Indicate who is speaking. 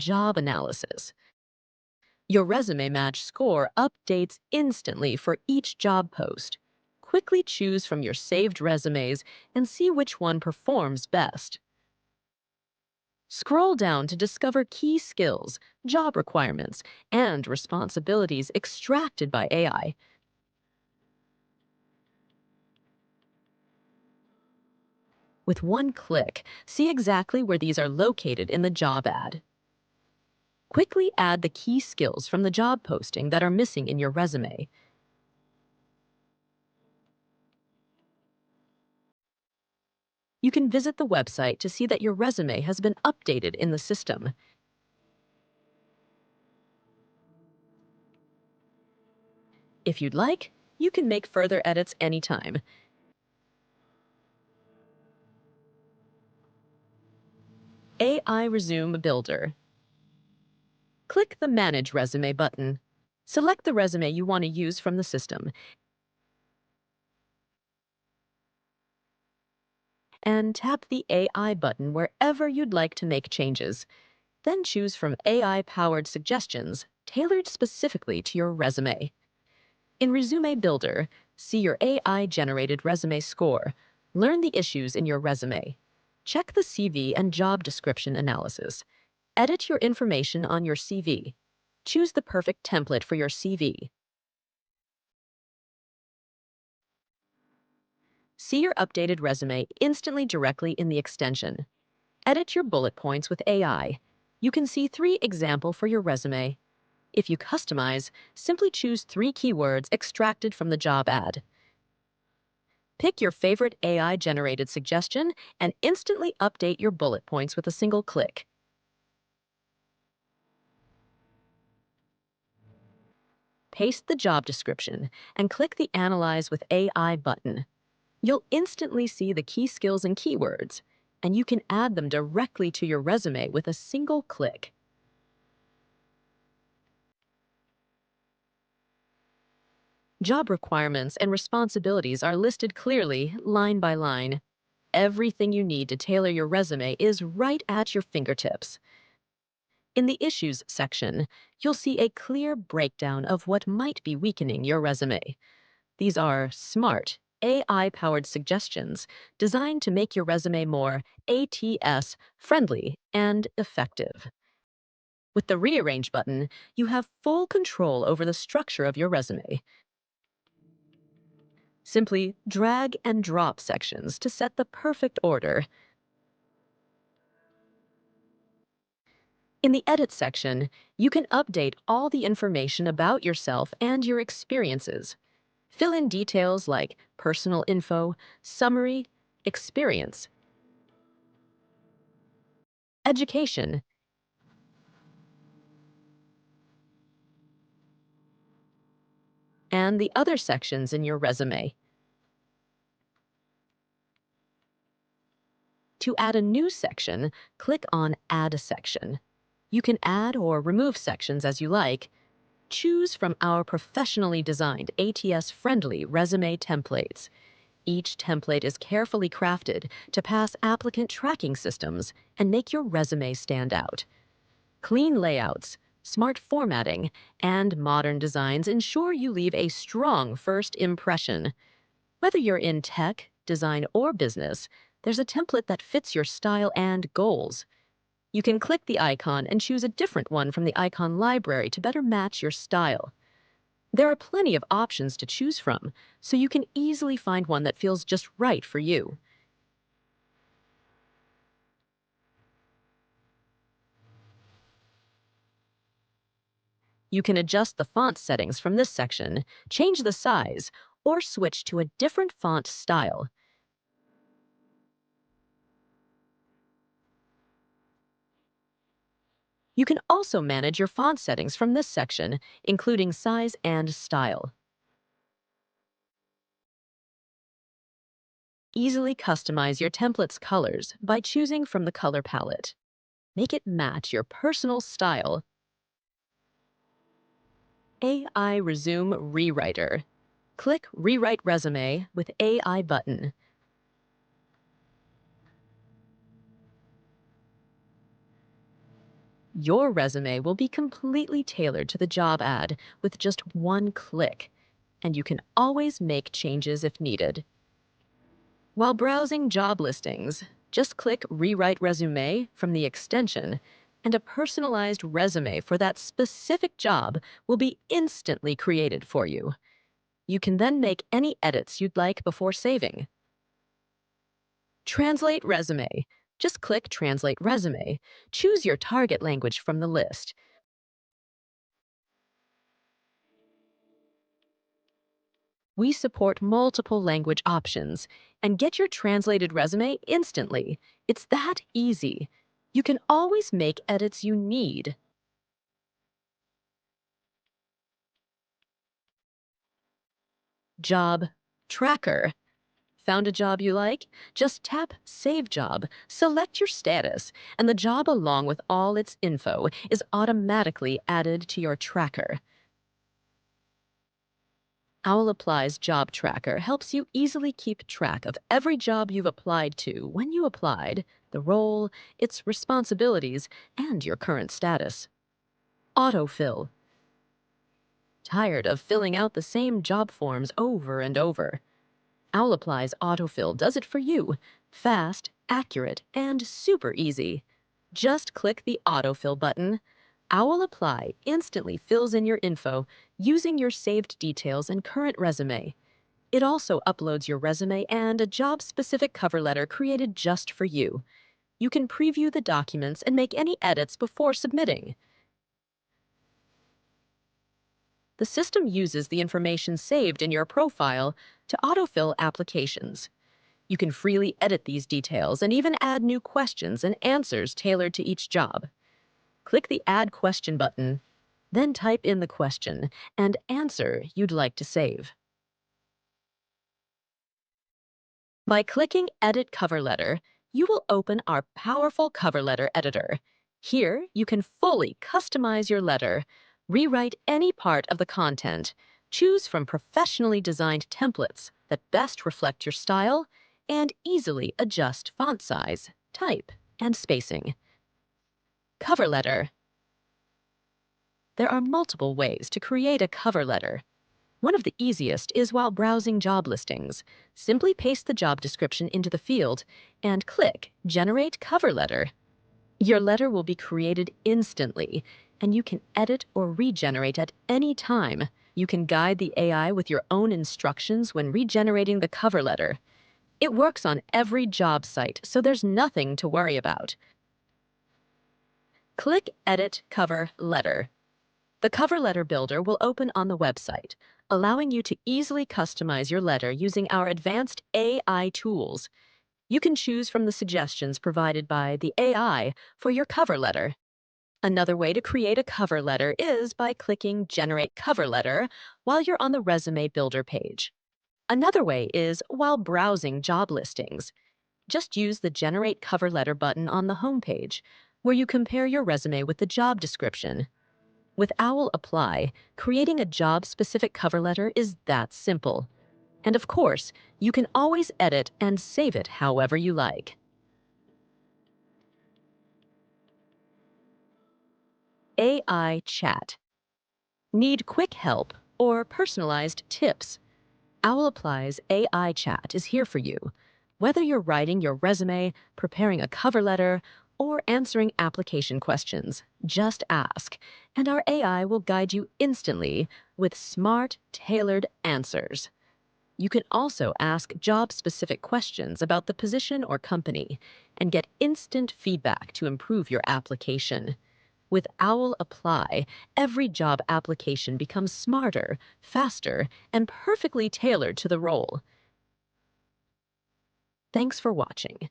Speaker 1: job analysis. Your resume match score updates instantly for each job post. Quickly choose from your saved resumes and see which one performs best. Scroll down to discover key skills, job requirements, and responsibilities extracted by AI. With one click, see exactly where these are located in the job ad. Quickly add the key skills from the job posting that are missing in your resume. You can visit the website to see that your resume has been updated in the system. If you'd like, you can make further edits anytime. AI Resume Builder. Click the Manage Resume button. Select the resume you want to use from the system and tap the AI button wherever you'd like to make changes. Then choose from AI-powered suggestions tailored specifically to your resume. In Resume Builder, see your AI-generated resume score. Learn the issues in your resume. Check the CV and job description analysis. Edit your information on your CV. Choose the perfect template for your CV. See your updated resume instantly directly in the extension. Edit your bullet points with AI. You can see 3 examples for your resume. If you customize, simply choose 3 keywords extracted from the job ad. Pick your favorite AI-generated suggestion and instantly update your bullet points with a single click. Paste the job description and click the Analyze with AI button. You'll instantly see the key skills and keywords, and you can add them directly to your resume with a single click. Job requirements and responsibilities are listed clearly, line by line. Everything you need to tailor your resume is right at your fingertips. In the Issues section, you'll see a clear breakdown of what might be weakening your resume. These are smart, AI-powered suggestions designed to make your resume more ATS-friendly and effective. With the Rearrange button, you have full control over the structure of your resume. Simply drag and drop sections to set the perfect order. In the Edit section, you can update all the information about yourself and your experiences. Fill in details like personal info, summary, experience, education, and the other sections in your resume. To add a new section, click on Add a Section. You can add or remove sections as you like. Choose from our professionally designed ATS-friendly resume templates. Each template is carefully crafted to pass applicant tracking systems and make your resume stand out. Clean layouts, smart formatting, and modern designs ensure you leave a strong first impression. Whether you're in tech, design, or business, there's a template that fits your style and goals. You can click the icon and choose a different one from the icon library to better match your style. There are plenty of options to choose from, so you can easily find one that feels just right for you. You can adjust the font settings from this section, change the size, or switch to a different font style. You can also manage your font settings from this section, including size and style. Easily customize your template's colors by choosing from the color palette. Make it match your personal style. AI Resume Rewriter. Click Rewrite Resume with AI button. Your resume will be completely tailored to the job ad with just one click, and you can always make changes if needed. While browsing job listings, just click Rewrite Resume from the extension, and a personalized resume for that specific job will be instantly created for you. You can then make any edits you'd like before saving. Translate Resume. Just click Translate Resume. Choose your target language from the list. We support multiple language options and get your translated resume instantly. It's that easy. You can always make edits you need. Job Tracker. Found a job you like? Just tap Save Job, select your status, and the job along with all its info is automatically added to your tracker. OwlApply's Job Tracker helps you easily keep track of every job you've applied to, when you applied, the role, its responsibilities, and your current status. Autofill. Tired of filling out the same job forms over and over? OwlApply's Autofill does it for you. Fast, accurate, and super easy. Just click the Autofill button. OwlApply instantly fills in your info using your saved details and current resume. It also uploads your resume and a job-specific cover letter created just for you. You can preview the documents and make any edits before submitting. The system uses the information saved in your profile to autofill applications. You can freely edit these details and even add new questions and answers tailored to each job. Click the Add Question button, then type in the question and answer you'd like to save. By clicking Edit Cover Letter, you will open our powerful cover letter editor. Here, you can fully customize your letter, rewrite any part of the content, choose from professionally designed templates that best reflect your style, and easily adjust font size, type, and spacing. Cover letter. There are multiple ways to create a cover letter. One of the easiest is while browsing job listings. Simply paste the job description into the field and click Generate Cover Letter. Your letter will be created instantly, and you can edit or regenerate at any time. You can guide the AI with your own instructions when regenerating the cover letter. It works on every job site, so there's nothing to worry about. Click Edit Cover Letter. The cover letter builder will open on the website, allowing you to easily customize your letter using our advanced AI tools. You can choose from the suggestions provided by the AI for your cover letter. Another way to create a cover letter is by clicking Generate Cover Letter while you're on the Resume Builder page. Another way is while browsing job listings. Just use the Generate Cover Letter button on the homepage, where you compare your resume with the job description. With OwlApply, creating a job-specific cover letter is that simple. And of course, you can always edit and save it however you like. AI Chat. Need quick help or personalized tips? OwlApply's AI Chat is here for you. Whether you're writing your resume, preparing a cover letter, or answering application questions, just ask, and our AI will guide you instantly with smart, tailored answers. You can also ask job-specific questions about the position or company and get instant feedback to improve your application. With OwlApply, every job application becomes smarter, faster, and perfectly tailored to the role. Thanks for watching.